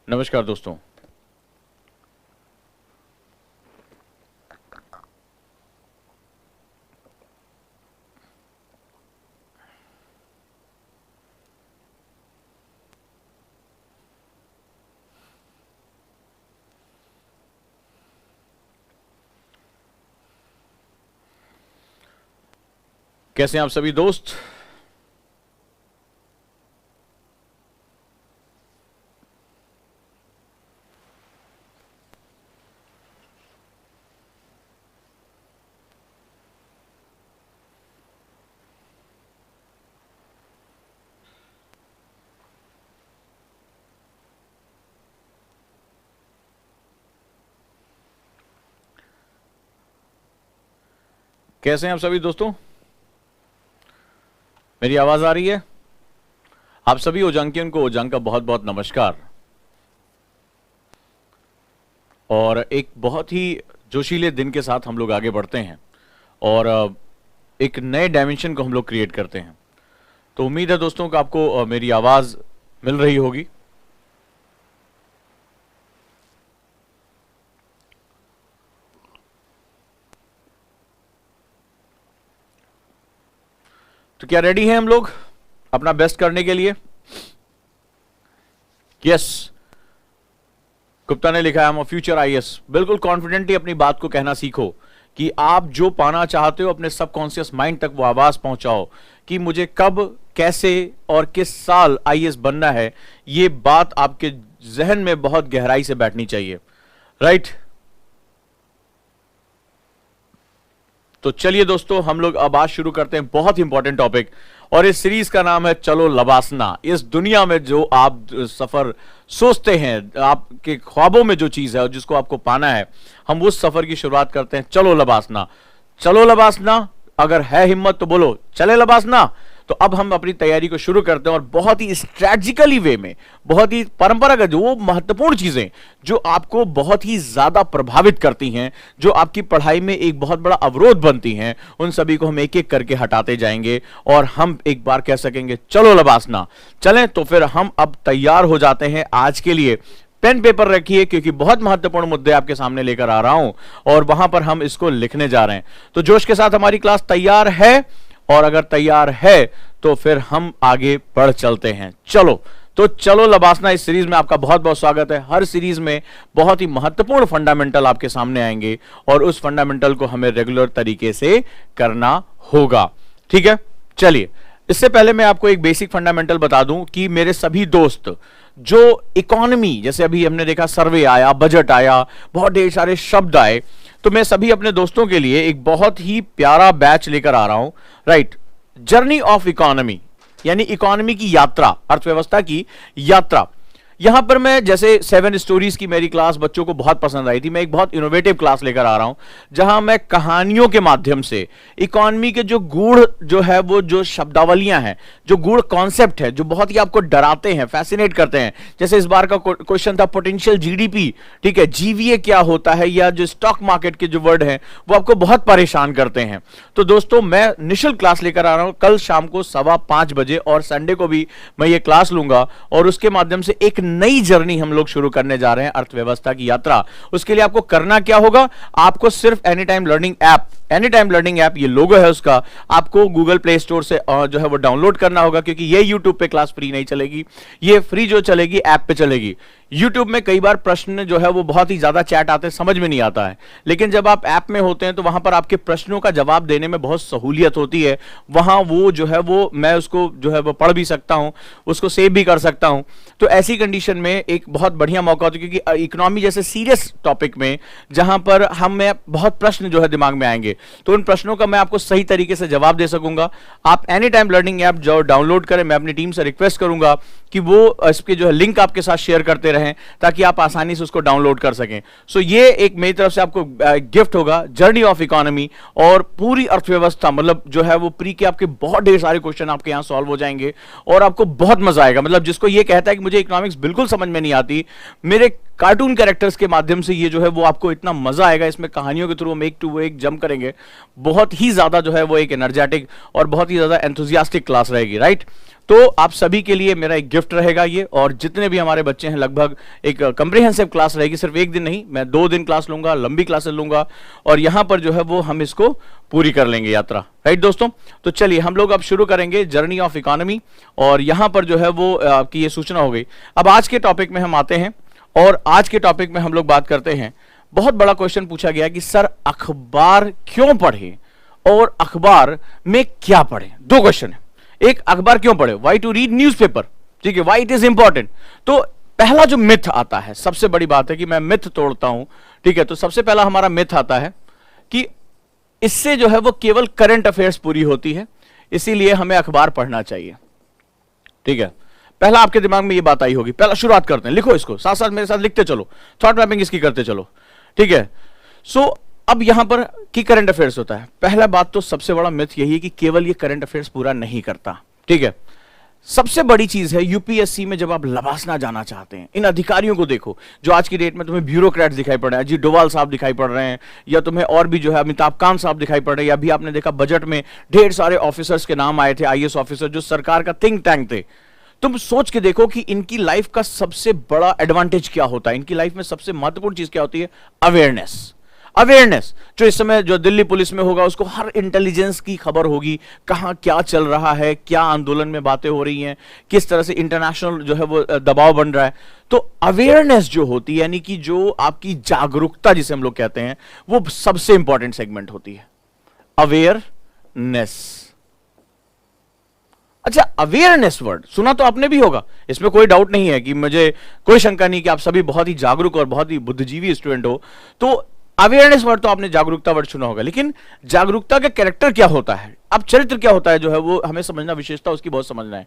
नमस्कार दोस्तों। कैसे हैं आप सभी दोस्त? कैसे हैं आप सभी दोस्तों? मेरी आवाज आ रही है? आप सभी ओजांकियन को ओजांग का बहुत बहुत नमस्कार। और एक बहुत ही जोशीले दिन के साथ हम लोग आगे बढ़ते हैं और एक नए डायमेंशन को हम लोग क्रिएट करते हैं। तो उम्मीद है दोस्तों कि आपको मेरी आवाज मिल रही होगी। तो क्या रेडी हैं हम लोग अपना बेस्ट करने के लिए? यस, गुप्ता ने लिखा है हम फ्यूचर आईएएस। बिल्कुल कॉन्फिडेंटली अपनी बात को कहना सीखो कि आप जो पाना चाहते हो अपने सबकॉन्शियस माइंड तक वो आवाज पहुंचाओ कि मुझे कब, कैसे और किस साल आईएएस बनना है। ये बात आपके जहन में बहुत गहराई से बैठनी चाहिए, राइट? तो चलिए दोस्तों, हम लोग अब आज शुरू करते हैं बहुत ही इंपॉर्टेंट टॉपिक, और इस सीरीज का नाम है चलो लबासना। इस दुनिया में जो आप सफर सोचते हैं, आपके ख्वाबों में जो चीज है और जिसको आपको पाना है, हम उस सफर की शुरुआत करते हैं चलो लबासना। चलो लबासना, अगर है हिम्मत तो बोलो चले लबासना। तो अब हम अपनी तैयारी को शुरू करते हैं और बहुत ही स्ट्रेटजिकली वे में, बहुत ही परंपरागत, वो महत्वपूर्ण चीजें जो आपको बहुत ही ज्यादा प्रभावित करती हैं, जो आपकी पढ़ाई में एक बहुत बड़ा अवरोध बनती हैं, उन सभी को हम एक एक करके हटाते जाएंगे और हम एक बार कह सकेंगे चलो लबासना। चलें तो फिर हम अब तैयार हो जाते हैं आज के लिए। पेन पेपर रखिए क्योंकि बहुत महत्वपूर्ण मुद्दे आपके सामने लेकर आ रहा हूं और वहां पर हम इसको लिखने जा रहे हैं। तो जोश के साथ हमारी क्लास तैयार है, और अगर तैयार है तो फिर हम आगे बढ़ चलते हैं। चलो तो चलो लबासना इस सीरीज में आपका बहुत बहुत स्वागत है। हर सीरीज में बहुत ही महत्वपूर्ण फंडामेंटल आपके सामने आएंगे और उस फंडामेंटल को हमें रेगुलर तरीके से करना होगा, ठीक है? चलिए, इससे पहले मैं आपको एक बेसिक फंडामेंटल बता दूं कि मेरे सभी दोस्त जो इकोनॉमी, जैसे अभी हमने देखा सर्वे आया, बजट आया, बहुत ढेर सारे शब्द आए, तो मैं सभी अपने दोस्तों के लिए एक बहुत ही प्यारा बैच लेकर आ रहा हूं, राइट? जर्नी ऑफ इकोनॉमी, यानी इकोनॉमी की यात्रा, अर्थव्यवस्था की यात्रा। यहां पर मैं, जैसे 7 स्टोरीज की मेरी क्लास बच्चों को बहुत पसंद आई थी, मैं एक बहुत इनोवेटिव क्लास लेकर आ रहा हूं जहां मैं कहानियों के माध्यम से इकोनॉमी के जो गूढ़ जो है, वो जो शब्दावलियां हैं, जो गूढ़ कॉन्सेप्ट है, जो बहुत ही आपको डराते हैं, फैसिनेट करते हैं। जैसे इस बार का क्वेश्चन था पोटेंशियल जीडीपी, ठीक है? जीवीए क्या होता है, या जो स्टॉक मार्केट के जो वर्ड हैं वो आपको बहुत परेशान करते हैं। तो दोस्तों, मैं निःशुल्क क्लास लेकर आ रहा हूं कल शाम को 5:15 बजे, और संडे को भी मैं ये क्लास लूंगा और उसके माध्यम से एक नई जर्नी हम लोग शुरू करने जा रहे हैं, अर्थव्यवस्था की यात्रा। उसके लिए आपको करना क्या होगा? आपको सिर्फ any time learning app, any time learning app, ये लोगो है उसका, आपको गूगल प्ले स्टोर से जो है वो डाउनलोड करना होगा, क्योंकि ये यूट्यूब पे क्लास फ्री नहीं चलेगी, ये फ्री जो चलेगी ऐप पे चलेगी। यूट्यूब में कई बार प्रश्न जो है वो बहुत ही ज्यादा चैट आते हैं, समझ में नहीं आता है, लेकिन जब आप ऐप में होते हैं तो वहां पर आपके प्रश्नों का जवाब देने में बहुत सहूलियत होती है। वहां वो जो है वो, मैं उसको जो है वो पढ़ भी सकता हूं, उसको सेव भी कर सकता हूं। तो ऐसी कंडीशन में एक बहुत बढ़िया मौका होता है, क्योंकि इकोनॉमी जैसे सीरियस टॉपिक में जहां पर हमें बहुत प्रश्न जो है दिमाग में आएंगे, तो उन प्रश्नों का मैं आपको सही तरीके से जवाब दे सकूंगा। आप एनी टाइम लर्निंग ऐप जो डाउनलोड करें, मैं अपनी टीम से रिक्वेस्ट करूंगा कि वो इसके जो है लिंक आपके साथ शेयर करते रहें ताकि आप आसानी से उसको डाउनलोड कर सकें। सो ये एक मेरी तरफ से आपको गिफ्ट होगा, जर्नी ऑफ इकोनॉमी, और पूरी अर्थव्यवस्था, मतलब जो है वो प्री के आपके बहुत ढेर सारे क्वेश्चन आपके यहां सॉल्व हो जाएंगे और आपको बहुत मजा आएगा। मतलब जिसको ये कहता है कि मुझे इकोनॉमिक्स बिल्कुल समझ में नहीं आती, मेरे कार्टून कैरेक्टर्स के माध्यम से ये जो है वो आपको इतना मजा आएगा, इसमें कहानियों के थ्रू हम एक टू एक जंप करेंगे। बहुत ही ज्यादा जो है वो एक एनर्जेटिक और बहुत ही ज्यादा एंथुसियास्टिक क्लास रहेगी, राइट? तो आप सभी के लिए मेरा एक गिफ्ट रहेगा ये, और जितने भी हमारे बच्चे हैं लगभग एक कॉम्प्रिहेंसिव क्लास रहेगी, सिर्फ एक दिन नहीं, मैं 2 दिन क्लास लूंगा, लंबी क्लासेस लूंगा, और यहां पर जो है वो हम इसको पूरी कर लेंगे यात्रा। राइट दोस्तों, तो चलिए हम लोग अब शुरू करेंगे जर्नी ऑफ इकोनॉमी, और यहां पर जो है वो आपकी ये सूचना हो गई। अब आज के टॉपिक में हम आते हैं, और आज के टॉपिक में हम लोग बात करते हैं, बहुत बड़ा क्वेश्चन पूछा गया कि सर अखबार क्यों पढ़े और अखबार में क्या पढ़े। 2 क्वेश्चन है, एक अखबार क्यों पढ़े, वाई टू रीड न्यूज़पेपर, ठीक है, वाई इट इज इंपॉर्टेंट। तो पहला जो मिथ आता है, सबसे बड़ी बात है कि मैं मिथ तोड़ता हूं, ठीक है, तो सबसे पहला हमारा मिथ आता है कि इससे जो है वो केवल करंट अफेयर्स पूरी होती है, इसीलिए हमें अखबार पढ़ना चाहिए। ठीक है, पहला आपके दिमाग में ये बात आई होगी। पहला शुरुआत करते हैं, लिखो इसको, साथ साथ मेरे साथ लिखते चलो, थॉट मैपिंग इसकी करते चलो। ठीक है, सो अब यहां पर की करंट अफेयर्स होता है। पहला बात तो सबसे बड़ा मिथ यही है कि केवल ये करंट अफेयर्स पूरा नहीं करता। ठीक है, सबसे बड़ी चीज है यूपीएससी में जब आप लबासना जाना चाहते हैं, इन अधिकारियों को देखो जो आज की डेट में तुम्हें ब्यूरोक्रेट्स दिखाई पड़ रहे हैं, अजीत डोभाल साहब दिखाई पड़ रहे हैं, या तुम्हें और भी जो है अमिताभ कांत साहब दिखाई पड़ रहे हैं, या अभी आपने देखा बजट में ढेर सारे ऑफिसर्स के नाम आए थे, आईएएस ऑफिसर जो सरकार का थिंक टैंक थे। तुम सोच के देखो कि इनकी लाइफ का सबसे बड़ा एडवांटेज क्या होता है, इनकी लाइफ में सबसे महत्वपूर्ण चीज क्या होती है, अवेयरनेस। अवेयरनेस जो इस समय जो दिल्ली पुलिस में होगा उसको हर इंटेलिजेंस की खबर होगी, कहां क्या चल रहा है, क्या आंदोलन में बातें हो रही हैं, किस तरह से इंटरनेशनल जो है वो दबाव बन रहा है। तो अवेयरनेस जो होती है, यानी कि जो आपकी जागरूकता जिसे हम लोग कहते हैं, वो सबसे इंपॉर्टेंट सेगमेंट होती है, अवेयरनेस। अच्छा, अवेयरनेस वर्ड सुना तो आपने भी होगा, इसमें कोई डाउट नहीं है कि मुझे कोई शंका नहीं कि आप सभी बहुत ही जागरूक और बहुत ही बुद्धिजीवी स्टूडेंट हो। तो अवेयरनेस वर्ड तो आपने जागरूकता वर्ड सुना होगा, लेकिन जागरूकता का कैरेक्टर क्या होता है, अब चरित्र क्या होता है जो है वो हमें समझना, विशेषता उसकी बहुत समझना है।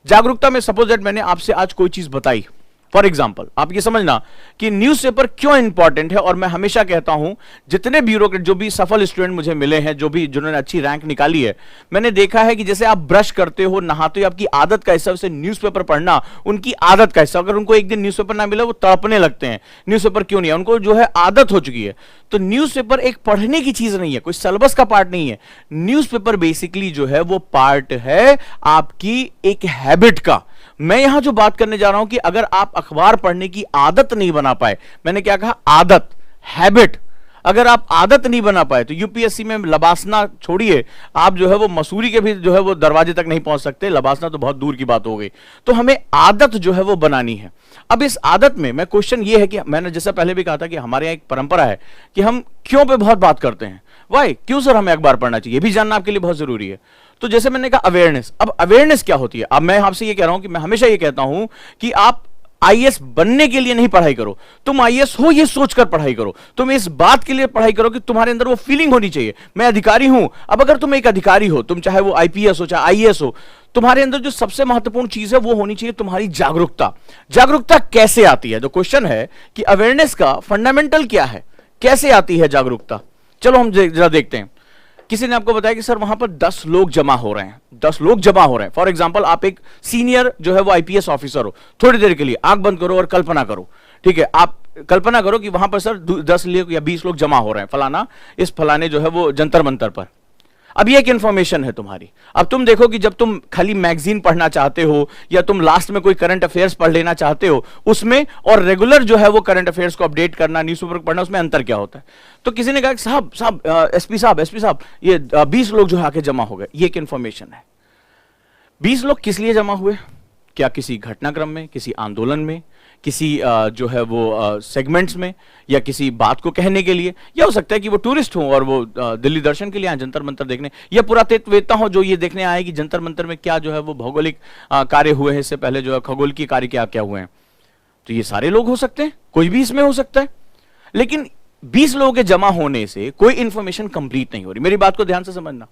जागरूकता में सपोज दैट मैंने आपसे आज कोई चीज बताई, फॉर एग्जाम्पल आप ये समझना कि न्यूज़पेपर क्यों इंपॉर्टेंट है। और मैं हमेशा कहता हूं, जितने ब्यूरोक्रेट जो भी सफल स्टूडेंट मुझे मिले हैं, जो भी जिन्होंने अच्छी रैंक निकाली है, मैंने देखा है कि जैसे आप ब्रश करते हो, नहाते हो, आपकी आदत का हिस्सा, वैसे न्यूज़पेपर पढ़ना उनकी आदत का हिस्सा। अगर उनको एक दिन न्यूज़पेपर ना मिला वो तड़पने लगते हैं, न्यूज़पेपर क्यों नहीं है, उनको जो है आदत हो चुकी है। तो न्यूज़पेपर एक पढ़ने की चीज नहीं है, कोई सिलेबस का पार्ट नहीं है। न्यूज़पेपर बेसिकली जो है वो पार्ट है आपकी एक हैबिट का। मैं यहां जो बात करने जा रहा हूं कि अगर आप अखबार पढ़ने की आदत नहीं बना पाए, मैंने क्या कहा, आदत, हैबिट, अगर आप आदत नहीं बना पाए तो यूपीएससी में लबासना छोड़िए, आप जो है वो मसूरी के भी जो है वो दरवाजे तक नहीं पहुंच सकते, लबासना तो बहुत दूर की बात हो गई। तो हमें आदत जो है वो बनानी है। अब इस आदत में मैं क्वेश्चन ये है कि मैंने जैसा पहले भी कहा था कि हमारे यहाँ एक परंपरा है कि हम क्यों पे बहुत बात करते हैं, वाई, क्यों सर हमें अखबार पढ़ना चाहिए, ये भी जानना आपके लिए बहुत जरूरी है। तो जैसे मैंने कहा अवेयरनेस, अब अवेयरनेस क्या होती है। अब मैं आपसे ये कह रहा हूं कि मैं हमेशा ये कहता हूं कि आप आईएएस बनने के लिए नहीं पढ़ाई करो, तुम आईएएस हो ये सोचकर पढ़ाई करो, तुम इस बात के लिए पढ़ाई करो कि तुम्हारे अंदर वो फीलिंग होनी चाहिए, मैं अधिकारी हूं। अब अगर तुम एक अधिकारी हो, तुम चाहे वो आईपीएस हो चाहे आईएएस हो, तुम्हारे अंदर जो सबसे महत्वपूर्ण चीज है वो होनी चाहिए तुम्हारी जागरूकता। जागरूकता कैसे आती है, जो क्वेश्चन है कि अवेयरनेस का फंडामेंटल क्या है, कैसे आती है जागरूकता। चलो हम जरा देखते हैं। किसी ने आपको बताया कि सर वहां पर 10 लोग जमा हो रहे हैं, 10 लोग जमा हो रहे हैं। फॉर एग्जांपल आप एक सीनियर जो है वो आईपीएस ऑफिसर हो, थोड़ी देर के लिए आंख बंद करो और कल्पना करो। ठीक है, आप कल्पना करो कि वहां पर सर 10 लोग या 20 लोग जमा हो रहे हैं, फलाना इस फलाने जो है वो जंतर मंतर पर। अब ये एक इंफॉर्मेशन है तुम्हारी। अब तुम देखो कि जब तुम खाली मैगजीन पढ़ना चाहते हो या तुम लास्ट में कोई करंट अफेयर्स पढ़ लेना चाहते हो उसमें, और रेगुलर जो है वो करंट अफेयर्स को अपडेट करना, न्यूज़पेपर पढ़ना, उसमें अंतर क्या होता है। तो किसी ने कहा साहब एसपी साहब ये 20 लोग जो है आके जमा हो गए, ये एक इंफॉर्मेशन है। 20 लोग किस लिए जमा हुए, क्या किसी घटनाक्रम में, किसी आंदोलन में, किसी जो है वो सेगमेंट्स में, या किसी बात को कहने के लिए, या हो सकता है कि वो टूरिस्ट हों और वो दिल्ली दर्शन के लिए आए, जंतर मंतर देखने, या पुरातत्ववेत्ता हो जो ये देखने आए कि जंतर मंतर में क्या जो है वो भौगोलिक कार्य हुए हैं, इससे पहले जो है खगोल की कार्य क्या क्या हुए हैं। तो ये सारे लोग हो सकते हैं, कोई भी इसमें हो सकता है। लेकिन 20 लोगों के जमा होने से कोई इंफॉर्मेशन कंप्लीट नहीं हो रही। मेरी बात को ध्यान से समझना,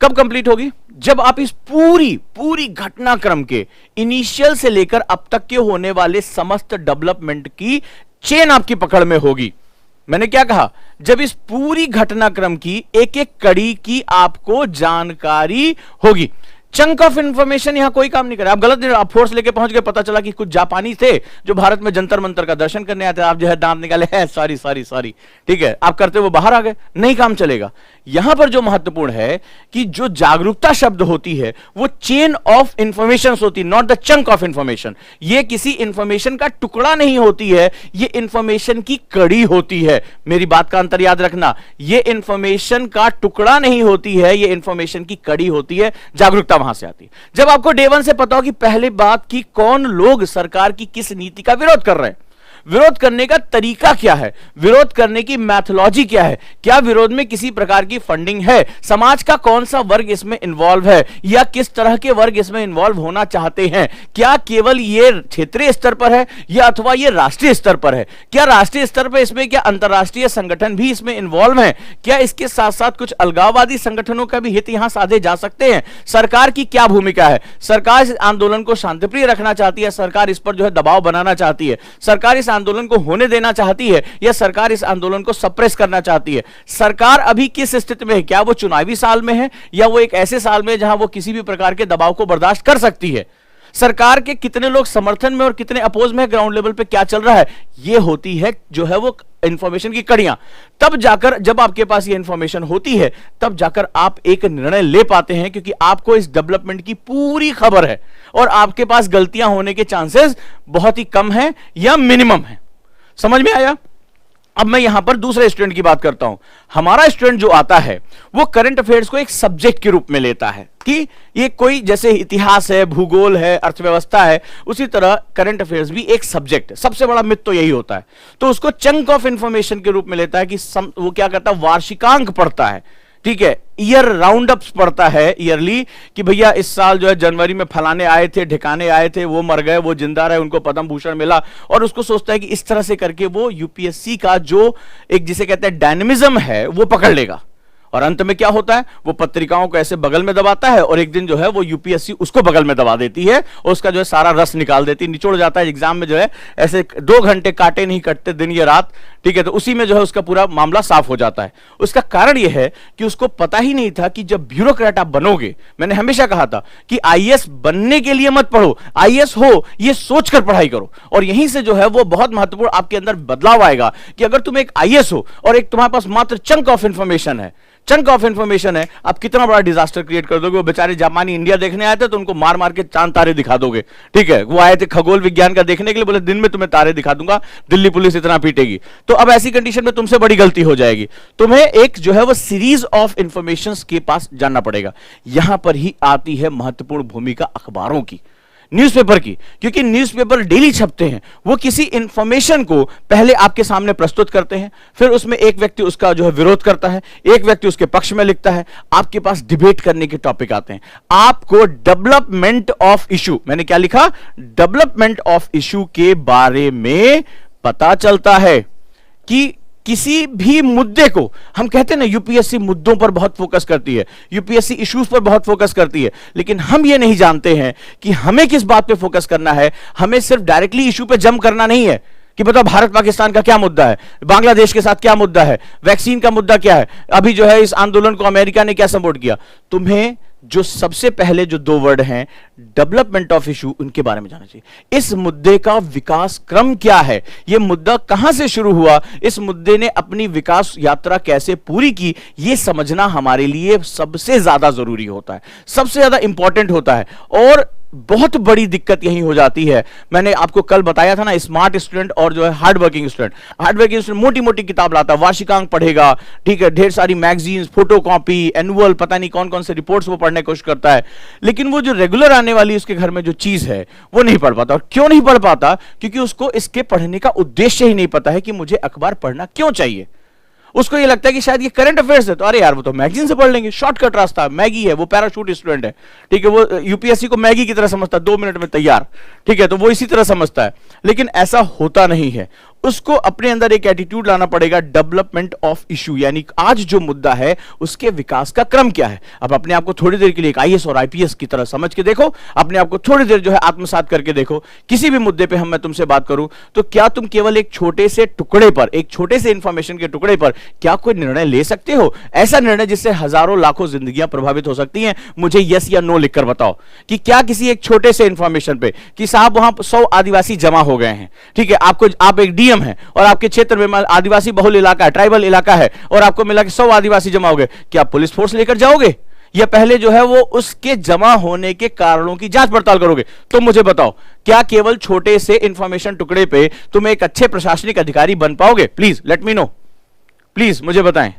कब कंप्लीट होगी, जब आप इस पूरी घटनाक्रम के इनिशियल से लेकर अब तक के होने वाले समस्त डेवलपमेंट की चेन आपकी पकड़ में होगी। मैंने क्या कहा, जब इस पूरी घटनाक्रम की एक एक कड़ी की आपको जानकारी होगी। चंक ऑफ इंफॉर्मेशन यहां कोई काम नहीं करे। आप गलत नहीं, आप फोर्स लेके पहुंच गए, पता चला कि कुछ जापानी थे जो भारत में जंतर मंतर का दर्शन करने आते, आप जो है दांत निकाले है, सॉरी सॉरी सॉरी, ठीक है, आप करते वो बाहर आ गए, नहीं काम चलेगा। यहां पर जो महत्वपूर्ण है कि जो जागरूकता शब्द होती है वो चेन ऑफ इंफॉर्मेशन होती है, not the chunk of information. ये किसी इंफॉर्मेशन का टुकड़ा नहीं होती है, ये इंफॉर्मेशन की कड़ी होती है। मेरी बात का अंतर याद रखना, ये इंफॉर्मेशन का टुकड़ा नहीं होती है, ये इंफॉर्मेशन की कड़ी होती है। जागरूकता वहां से आती है जब आपको डे वन से पता हो कि पहले बात की कौन लोग सरकार की किस नीति का विरोध कर रहे हैं, विरोध करने का तरीका क्या है, विरोध करने की मैथोलॉजी क्या है, क्या विरोध में किसी प्रकार की फंडिंग है, समाज का कौन सा वर्ग इसमें इन्वॉल्व है या किस तरह के वर्ग इसमें इन्वॉल्व होना चाहते हैं, क्या केवल ये क्षेत्रीय स्तर पर है या अथवा ये राष्ट्रीय स्तर पर है, क्या राष्ट्रीय स्तर पर इसमें क्या अंतरराष्ट्रीय संगठन भी इसमें इन्वॉल्व है, क्या इसके साथ साथ कुछ अलगाववादी संगठनों का भी हित यहां साधे जा सकते हैं, सरकार की क्या भूमिका है, सरकार इस आंदोलन को शांतिप्रिय रखना चाहती है, सरकार इस पर जो है दबाव बनाना चाहती है, सरकार इस आंदोलन को होने देना चाहती है या सरकार इस आंदोलन को सप्रेस करना चाहती है, सरकार अभी किस स्थिति में है, क्या वो चुनावी साल में है या वो एक ऐसे साल में जहां वो किसी भी प्रकार के दबाव को बर्दाश्त कर सकती है, सरकार के कितने लोग समर्थन में और कितने अपोज में, ग्राउंड लेवल पे क्या चल रहा है, ये होती है जो है वो इंफॉर्मेशन की कड़ियां। तब जाकर जब आपके पास ये इंफॉर्मेशन होती है तब जाकर आप एक निर्णय ले पाते हैं, क्योंकि आपको इस डेवलपमेंट की पूरी खबर है और आपके पास गलतियां होने के चांसेस बहुत ही कम है या मिनिमम है। समझ में आया? अब मैं यहां पर दूसरे स्टूडेंट की बात करता हूं। हमारा स्टूडेंट जो आता है वो करंट अफेयर्स को एक सब्जेक्ट के रूप में लेता है कि ये कोई जैसे इतिहास है, भूगोल है, अर्थव्यवस्था है, उसी तरह करंट अफेयर्स भी एक सब्जेक्ट है। सबसे बड़ा मिथ तो यही होता है, तो उसको चंक ऑफ इंफॉर्मेशन के रूप में लेता है कि वो क्या करता है, वार्षिकांक पढ़ता है, ठीक है, ईयर राउंड अप्स पढ़ता है ईयरली कि भैया इस साल जो है जनवरी में फलाने आए थे, ढिकाने आए थे, वो मर गए, वो जिंदा रहे, उनको पद्म भूषण मिला, और उसको सोचता है कि इस तरह से करके वो यूपीएससी का जो एक जिसे कहते हैं डायनेमिज्म है वो पकड़ लेगा। और अंत में क्या होता है, वो पत्रिकाओं को ऐसे बगल में दबाता है और एक दिन जो है वो यूपीएससी उसको बगल में दबा देती है और उसका जो है सारा रस निकाल देती है, निचोड़ जाता है। एग्जाम में जो है ऐसे 2 घंटे काटे नहीं कटते, दिन या रात, ठीक है, तो उसी में जो है उसका पूरा मामला साफ हो जाता है। उसका कारण यह है कि उसको पता ही नहीं था कि जब ब्यूरोक्रेट आप बनोगे, मैंने हमेशा कहा था कि आईएएस बनने के लिए मत पढ़ो, आईएएस हो ये सोचकर पढ़ाई करो। और यहीं से जो है वो बहुत महत्वपूर्ण आपके अंदर बदलाव आएगा कि अगर तुम एक आईएएस हो और एक तुम्हारे पास मात्र चंक ऑफ इंफॉर्मेशन है, चंक ऑफ इंफॉर्मेशन है, आप कितना बड़ा डिजास्टर क्रिएट कर दोगे। वो बेचारे जापानी इंडिया देखने आए थे तो उनको मार मार के चांद तारे दिखा दोगे, ठीक है, वो आए थे खगोल विज्ञान का देखने के लिए, बोले दिन में तुम्हें तारे दिखा दूंगा, दिल्ली पुलिस इतना पीटेगी। तो अब ऐसी कंडीशन में तुमसे बड़ी गलती हो जाएगी, तुम्हें एक जो है वो सीरीज ऑफ इंफॉर्मेशन के पास जाना पड़ेगा। यहां पर ही आती है महत्वपूर्ण भूमिका अखबारों की, न्यूज़पेपर की, क्योंकि न्यूज़पेपर डेली छपते हैं, वो किसी इंफॉर्मेशन को पहले आपके सामने प्रस्तुत करते हैं, फिर उसमें एक व्यक्ति उसका जो है विरोध करता है, एक व्यक्ति उसके पक्ष में लिखता है, आपके पास डिबेट करने के टॉपिक आते हैं, आपको डेवलपमेंट ऑफ इशू, मैंने क्या लिखा, डेवलपमेंट ऑफ इशू के बारे में पता चलता है कि किसी भी मुद्दे को, हम कहते हैं ना यूपीएससी मुद्दों पर बहुत फोकस करती है, यूपीएससी इश्यूज पर बहुत फोकस करती है, लेकिन हम ये नहीं जानते हैं कि हमें किस बात पे फोकस करना है। हमें सिर्फ डायरेक्टली इशू पे जंप करना नहीं है कि बताओ भारत पाकिस्तान का क्या मुद्दा है, बांग्लादेश के साथ क्या मुद्दा है, वैक्सीन का मुद्दा क्या है, अभी जो है इस आंदोलन को अमेरिका ने क्या सपोर्ट किया। तुम्हें जो सबसे पहले जो 2 वर्ड हैं डेवलपमेंट ऑफ इशू, उनके बारे में जानना चाहिए। इस मुद्दे का विकास क्रम क्या है, यह मुद्दा कहां से शुरू हुआ, इस मुद्दे ने अपनी विकास यात्रा कैसे पूरी की, यह समझना हमारे लिए सबसे ज्यादा जरूरी होता है, सबसे ज्यादा इंपॉर्टेंट होता है। और बहुत बड़ी दिक्कत यही हो जाती है, मैंने आपको कल बताया था ना, स्मार्ट स्टूडेंट और जो है हार्ड वर्किंग स्टूडेंट मोटी मोटी किताब लाता है, वार्षिकांक पढ़ेगा, ठीक है, ढेर सारी मैगजीन्स, फोटोकॉपी, एनुअल, पता नहीं कौन कौन से रिपोर्ट्स वो पढ़ने की कोशिश करता है, लेकिन वो जो रेगुलर आने वाली उसके घर में जो चीज है वो नहीं पढ़ पाता। और क्यों नहीं पढ़ पाता, क्योंकि उसको इसके पढ़ने का उद्देश्य ही नहीं पता है कि मुझे अखबार पढ़ना क्यों चाहिए। उसको ये लगता है कि शायद ये करंट अफेयर्स है, तो अरे यार वो तो मैगजीन से पढ़ लेंगे, शॉर्टकट रास्ता, मैगी है, वो पैराशूट स्टूडेंट है, ठीक है, वो यूपीएससी को मैगी की तरह समझता है, 2 मिनट में तैयार, ठीक है, तो वो इसी तरह समझता है, लेकिन ऐसा होता नहीं है। उसको अपने अंदर एक एटीट्यूड लाना पड़ेगा, डेवलपमेंट ऑफ इशू, यानी आज जो मुद्दा है उसके विकास का क्रम क्या है। अब अपने आप को थोड़ी देर के लिए एक आईएएस और आईपीएस की तरह समझ के देखो, अपने आप को थोड़ी देर जो है आत्मसात करके देखो। किसी भी मुद्दे पे मैं तुमसे बात करूं तो क्या तुम केवल एक छोटे से टुकड़े पर, एक छोटे से इंफॉर्मेशन के टुकड़े पर क्या कोई निर्णय ले सकते हो? ऐसा निर्णय जिससे हजारों लाखों जिंदगियां प्रभावित हो सकती हैं। मुझे यस या नो लिखकर बताओ कि क्या किसी एक छोटे से इंफॉर्मेशन पे कि साहब वहां 100 आदिवासी जमा हो गए हैं, ठीक है, आप एक डीएम हैं और आपके क्षेत्र में आदिवासी बहुल इलाका है, ट्राइबल इलाका है, और आपको मिला कि 100 आदिवासी जमा हो गए, क्या आप पुलिस फोर्स लेकर जाओगे या पहले जो है वो उसके जमा होने के कारणों की जांच पड़ताल करोगे? तो मुझे बताओ, क्या केवल छोटे से इंफॉर्मेशन टुकड़े पे तुम एक अच्छे प्रशासनिक अधिकारी बन पाओगे? Please let me know, please मुझे बताएं।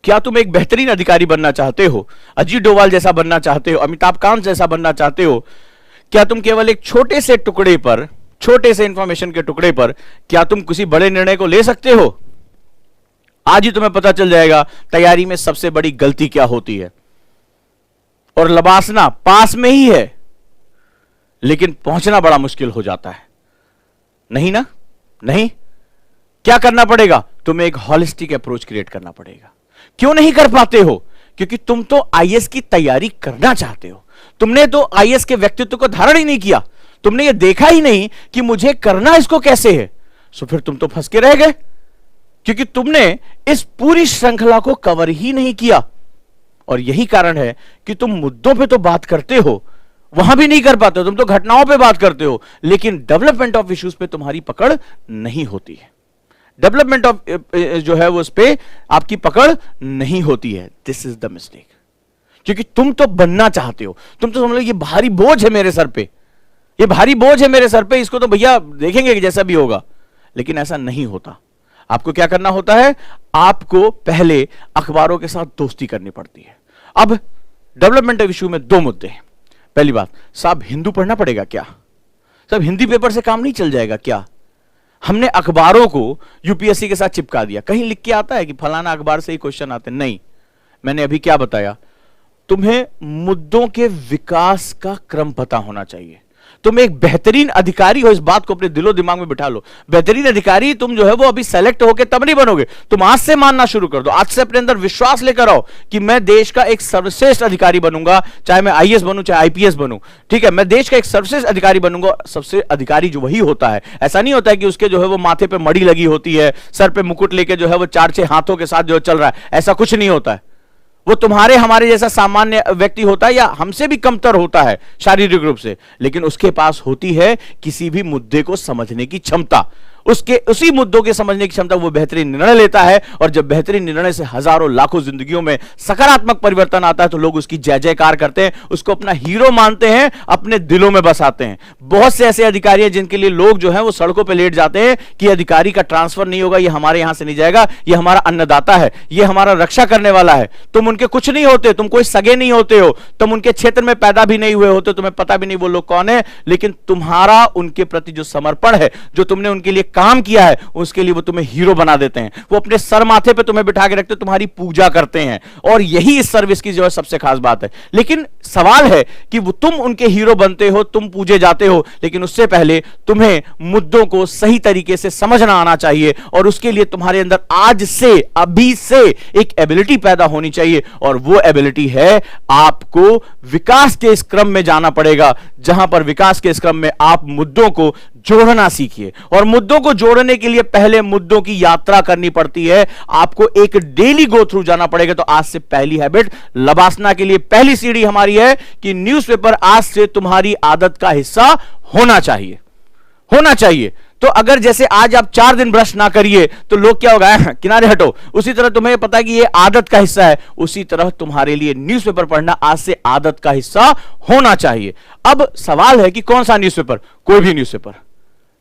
क्या तुम एक बेहतरीन अधिकारी बनना चाहते हो, अजीत डोभाल जैसा बनना चाहते हो, अमिताभ कांत जैसा बनना चाहते हो? क्या तुम केवल एक छोटे से टुकड़े पर, छोटे से इंफॉर्मेशन के टुकड़े पर क्या तुम किसी बड़े निर्णय को ले सकते हो? आज ही तुम्हें पता चल जाएगा तैयारी में सबसे बड़ी गलती क्या होती है। और लबासना पास में ही है, लेकिन पहुंचना बड़ा मुश्किल हो जाता है, नहीं ना? नहीं, क्या करना पड़ेगा? तुम्हें एक हॉलिस्टिक अप्रोच क्रिएट करना पड़ेगा। क्यों नहीं कर पाते हो? क्योंकि तुम तो आईएएस की तैयारी करना चाहते हो, तुमने तो आईएएस के व्यक्तित्व को धारण ही नहीं किया, तुमने ये देखा ही नहीं कि मुझे करना इसको कैसे है। सो फिर तुम तो फंस के रह गए, क्योंकि तुमने इस पूरी श्रृंखला को कवर ही नहीं किया। और यही कारण है कि तुम मुद्दों पे तो बात करते हो, वहां भी नहीं कर पाते हो, तुम तो घटनाओं पे बात करते हो, लेकिन डेवलपमेंट ऑफ इश्यूज पे तुम्हारी पकड़ नहीं होती है। डेवलपमेंट ऑफ जो है वो उस पे आपकी पकड़ नहीं होती है। दिस इज द मिस्टेक, क्योंकि तुम तो बनना चाहते हो, तुम तो समझ लो ये भारी बोझ है मेरे सर पे, ये भारी बोझ है मेरे सर पे, इसको तो भैया देखेंगे कि जैसा भी होगा। लेकिन ऐसा नहीं होता। आपको क्या करना होता है? आपको पहले अखबारों के साथ दोस्ती करनी पड़ती है। अब डेवलपमेंट इशू में दो मुद्दे हैं। पहली बात, साहब हिंदू पढ़ना पड़ेगा क्या? साहब हिंदी पेपर से काम नहीं चल जाएगा क्या? हमने अखबारों को यूपीएससी के साथ चिपका दिया, कहीं लिख के आता है कि फलाना अखबार से ही क्वेश्चन आते? नहीं, मैंने अभी क्या बताया, तुम्हें मुद्दों के विकास का क्रम पता होना चाहिए। तुम एक बेहतरीन अधिकारी हो, इस बात को अपने दिलो दिमाग में बिठा लो। बेहतरीन अधिकारी तुम जो है वो अभी सेलेक्ट होके तब नहीं बनोगे, तुम आज से मानना शुरू कर दो। आज से अपने अंदर विश्वास लेकर आओ कि मैं देश का एक सर्वश्रेष्ठ अधिकारी बनूंगा, चाहे मैं आईएएस बनूं चाहे आईपीएस बनूं, ठीक है, मैं देश का एक सर्वश्रेष्ठ अधिकारी बनूंगा। सबसे अधिकारी जो वही होता है, ऐसा नहीं होता है कि उसके जो है वो माथे पे मड़ी लगी होती है, सर पे मुकुट लेके जो है वो 4-6 हाथों के साथ जो चल रहा है, ऐसा कुछ नहीं होता है। वो तुम्हारे हमारे जैसा सामान्य व्यक्ति होता है या हमसे भी कमतर होता है शारीरिक रूप से, लेकिन उसके पास होती है किसी भी मुद्दे को समझने की क्षमता, उसके उसी मुद्दों के समझने की क्षमता। वो बेहतरीन निर्णय लेता है, और जब बेहतरीन निर्णय से हजारों लाखों जिंदगियों में सकारात्मक परिवर्तन आता है तो लोग उसकी जय जयकार करते हैं, उसको अपना हीरो मानते हैं, अपने दिलों में बसाते हैं। बहुत से ऐसे अधिकारी हैं जिनके लिए लोग जो हैं वो सड़कों पर लेट जाते हैं कि अधिकारी का ट्रांसफर नहीं होगा, ये हमारे यहां से नहीं जाएगा, ये हमारा अन्नदाता है, ये हमारा रक्षा करने वाला है। तुम उनके कुछ नहीं होते, तुम कोई सगे नहीं होते हो, तुम उनके क्षेत्र में पैदा भी नहीं हुए होते, तुम्हें पता भी नहीं वो लोग कौन है, लेकिन तुम्हारा उनके प्रति जो समर्पण है, जो तुमने उनके लिए काम किया है, उसके लिए वो तुम्हें हीरो बना देते हैं। वो अपने सर माथे पे तुम्हें बिठा के रखते, तुम्हारी पूजा करते हैं, और यही इस सर्विस की जो है सबसे खास बात है। लेकिन सवाल है कि वो तुम उनके हीरो बनते हो, तुम पूजे जाते हो, लेकिन उससे पहले तुम्हें मुद्दों को सही तरीके से समझना आना चाहिए, और उसके लिए तुम्हारे अंदर आज से, अभी से एक एबिलिटी पैदा होनी चाहिए, और वो एबिलिटी है आपको विकास के इस क्रम में जाना पड़ेगा, जहां पर विकास के इस क्रम में आप मुद्दों को जोड़ना सीखिए। और मुद्दों को जोड़ने के लिए पहले मुद्दों की यात्रा करनी पड़ती है, आपको एक डेली गो थ्रू जाना पड़ेगा। तो आज से पहली हैबिट लबासना के लिए पहली सीढ़ी हमारी है कि न्यूज़पेपर आज से तुम्हारी आदत का हिस्सा होना चाहिए, होना चाहिए। तो अगर जैसे आज आप 4 दिन ब्रश ना करिए तो लोग क्या होगा, किनारे हटो, उसी तरह तुम्हें पता है कि ये आदत का हिस्सा है, उसी तरह तुम्हारे लिए न्यूज़पेपर पढ़ना आज से आदत का हिस्सा होना चाहिए। अब सवाल है कि कौन सा न्यूज़पेपर? कोई भी न्यूज़पेपर,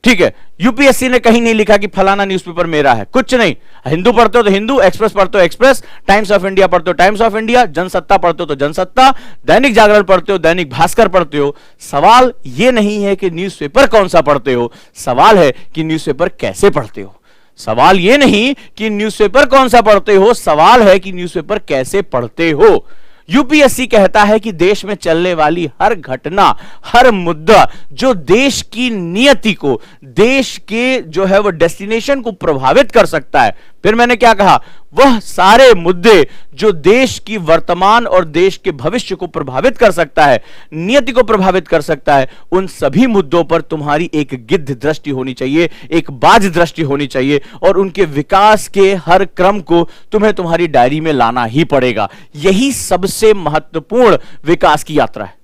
ठीक है। यूपीएससी ने कहीं नहीं लिखा कि फलाना न्यूज़पेपर मेरा है, कुछ नहीं। हिंदू पढ़ते हो तो हिंदू, एक्सप्रेस पढ़ते हो एक्सप्रेस, टाइम्स ऑफ इंडिया पढ़ते हो टाइम्स ऑफ इंडिया, जनसत्ता पढ़ते हो तो जनसत्ता, दैनिक जागरण पढ़ते हो दैनिक भास्कर पढ़ते हो। सवाल यह नहीं है कि न्यूज़पेपर कौन सा पढ़ते हो, सवाल है कि न्यूज़पेपर कैसे पढ़ते हो। सवाल यह नहीं कि न्यूज़पेपर कौन सा पढ़ते हो, सवाल है कि न्यूज़पेपर कैसे पढ़ते हो। यूपीएससी कहता है कि देश में चलने वाली हर घटना, हर मुद्दा जो देश की नियति को, देश के जो है वो डेस्टिनेशन को प्रभावित कर सकता है, फिर मैंने क्या कहा, वह सारे मुद्दे जो देश की वर्तमान और देश के भविष्य को प्रभावित कर सकता है, नियति को प्रभावित कर सकता है, उन सभी मुद्दों पर तुम्हारी एक गिद्ध दृष्टि होनी चाहिए, एक बाज दृष्टि होनी चाहिए, और उनके विकास के हर क्रम को तुम्हें तुम्हारी डायरी में लाना ही पड़ेगा। यही सबसे महत्वपूर्ण विकास की यात्रा है।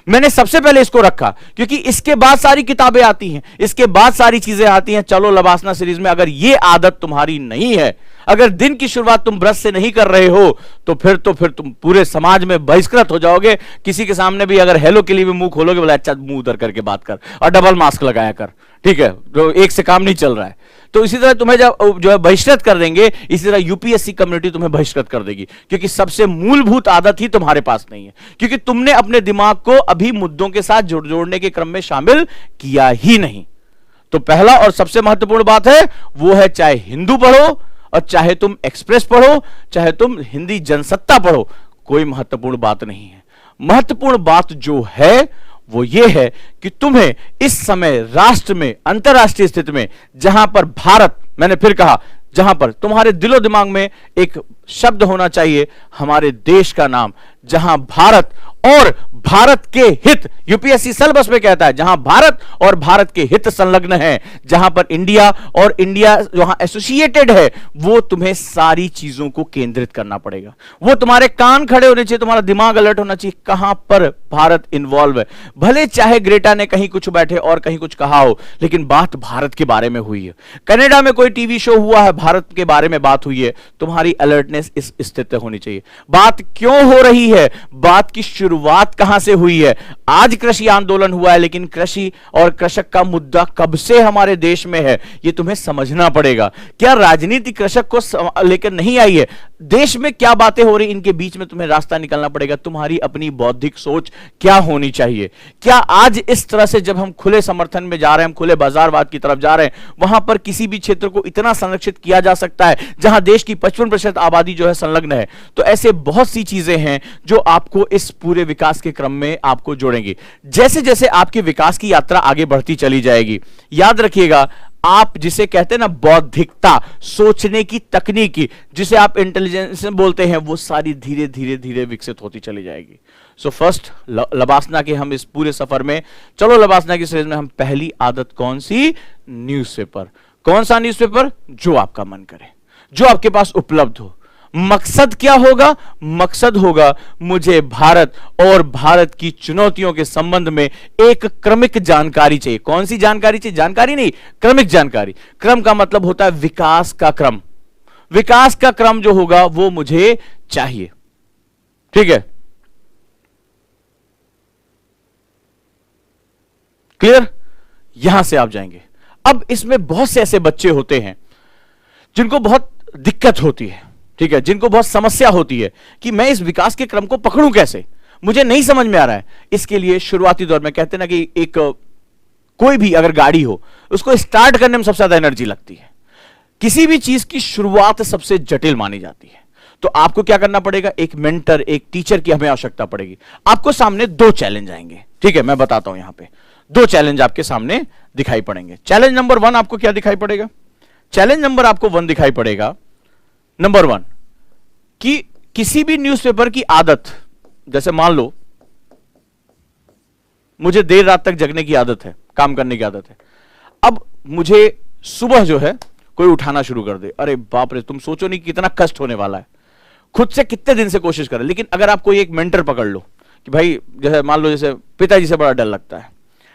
मैंने सबसे पहले इसको रखा क्योंकि इसके बाद सारी किताबें आती हैं, इसके बाद सारी चीजें आती हैं। चलो लबासना सीरीज में अगर यह आदत तुम्हारी नहीं है, अगर दिन की शुरुआत तुम ब्रश से नहीं कर रहे हो, तो फिर तुम पूरे समाज में बहिष्कृत हो जाओगे। किसी के सामने भी अगर हेलो के लिए भी मुंह खोलोगे, बोला अच्छा मुंह उधर करके बात कर और डबल मास्क लगाया कर, ठीक है, तो एक से काम नहीं चल रहा है। तो इसी तरह तुम्हें जब जो है बहिष्कृत कर देंगे, इसी तरह यूपीएससी कम्युनिटी तुम्हें बहिष्कृत कर देगी, क्योंकि सबसे मूलभूत आदत ही तुम्हारे पास नहीं है, क्योंकि तुमने अपने दिमाग को अभी मुद्दों के साथ जोड़ने के क्रम में शामिल किया ही नहीं। तो पहला और सबसे महत्वपूर्ण बात है वो है, चाहे हिंदू पढ़ो और चाहे तुम एक्सप्रेस पढ़ो, चाहे तुम हिंदी जनसत्ता पढ़ो, कोई महत्वपूर्ण बात नहीं है। महत्वपूर्ण बात जो है वो ये है कि तुम्हें इस समय राष्ट्र में, अंतरराष्ट्रीय स्थिति में, जहां पर भारत, मैंने फिर कहा, जहां पर तुम्हारे दिलो दिमाग में एक शब्द होना चाहिए, हमारे देश का नाम, जहां भारत और भारत के हित, यूपीएससी सिलेबस में कहता है, जहां भारत और भारत के हित संलग्न हैं, जहां पर इंडिया और इंडिया जहां एसोसिएटेड है, वो तुम्हें सारी चीजों को केंद्रित करना पड़ेगा। वो तुम्हारे कान खड़े होने चाहिए, तुम्हारा दिमाग अलर्ट होना चाहिए, कहां पर भारत इन्वॉल्व है। भले चाहे ग्रेटा ने कहीं कुछ बैठे और कहीं कुछ कहा हो, लेकिन बात भारत के बारे में हुई है। कनाडा में कोई टीवी शो हुआ है, भारत के बारे में बात हुई है, तुम्हारी अलर्टनेस इस स्थिति होनी चाहिए। बात क्यों हो रही है, बात की शुरुआत कहां से हुई है। आज कृषि आंदोलन हुआ है, लेकिन कृषि और कृषक का मुद्दा कब से हमारे देश में है, यह तुम्हें समझना पड़ेगा। क्या राजनीति कृषक को लेकर नहीं आई है? देश में क्या बातें हो रही, इनके बीच में तुम्हें रास्ता निकालना पड़ेगा। तुम्हारी अपनी बौद्धिक सोच क्या होनी चाहिए? क्या आज इस तरह से जब हम खुले समर्थन में जा रहे हैं, हम खुले बाजारवाद की तरफ जा रहे हैं, वहां पर किसी भी क्षेत्र को इतना संरक्षित किया जा सकता है जहां देश की 55% आबादी जो है संलग्न है? तो ऐसे बहुत सी चीजें हैं जो आपको इस पूरे विकास के क्रम में आपको जोड़ेंगी। जैसे जैसे आपके विकास की यात्रा आगे बढ़ती चली जाएगी, याद रखिएगा, आप जिसे कहते हैं ना बौद्धिकता, सोचने की तकनीकी, जिसे आप इंटेलिजेंस बोलते हैं, वो सारी धीरे धीरे धीरे विकसित होती चली जाएगी। सो फर्स्ट लबासना के हम इस पूरे सफर में, चलो लबासना की सीरीज में हम पहली आदत कौन सी? न्यूज़पेपर। कौन सा न्यूज़पेपर? जो आपका मन करे, जो आपके पास उपलब्ध हो। मकसद क्या होगा? मकसद होगा मुझे भारत और भारत की चुनौतियों के संबंध में एक क्रमिक जानकारी चाहिए। कौन सी जानकारी चाहिए? जानकारी नहीं, क्रमिक जानकारी। क्रम का मतलब होता है विकास का क्रम। विकास का क्रम जो होगा वो मुझे चाहिए, ठीक है? क्लियर? यहां से आप जाएंगे। अब इसमें बहुत से ऐसे बच्चे होते हैं जिनको बहुत दिक्कत होती है, ठीक है, जिनको बहुत समस्या होती है कि मैं इस विकास के क्रम को पकड़ूं कैसे, मुझे नहीं समझ में आ रहा है। इसके लिए शुरुआती दौर में कहते हैं ना कि एक कोई भी अगर गाड़ी हो, उसको स्टार्ट करने में सबसे ज्यादा एनर्जी लगती है। किसी भी चीज की शुरुआत सबसे जटिल मानी जाती है। तो आपको क्या करना पड़ेगा? एक मेंटर, एक टीचर की हमें आवश्यकता पड़ेगी। आपको सामने दो चैलेंज आएंगे, ठीक है, मैं बताता हूं। यहां पे दो चैलेंज आपके सामने दिखाई पड़ेंगे। चैलेंज नंबर 1 आपको क्या दिखाई पड़ेगा? चैलेंज नंबर आपको 1 दिखाई पड़ेगा, नंबर 1, कि किसी भी न्यूज़पेपर की आदत, जैसे मान लो मुझे देर रात तक जगने की आदत है, काम करने की आदत है। अब मुझे सुबह जो है कोई उठाना शुरू कर दे, अरे बाप रे, तुम सोचो नहीं कितना कष्ट होने वाला है। खुद से कितने दिन से कोशिश करें, लेकिन अगर आप कोई एक मेंटर पकड़ लो कि भाई, जैसे मान लो जैसे पिताजी से बड़ा डर लगता है,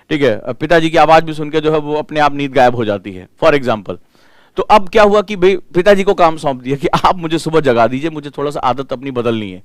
ठीक है, पिताजी की आवाज भी सुन के जो है वो अपने आप नींद गायब हो जाती है, फॉर एग्जाम्पल। तो अब क्या हुआ कि भाई पिताजी को काम सौंप दिया कि आप मुझे सुबह जगा दीजिए, मुझे थोड़ा सा आदत अपनी बदलनी है।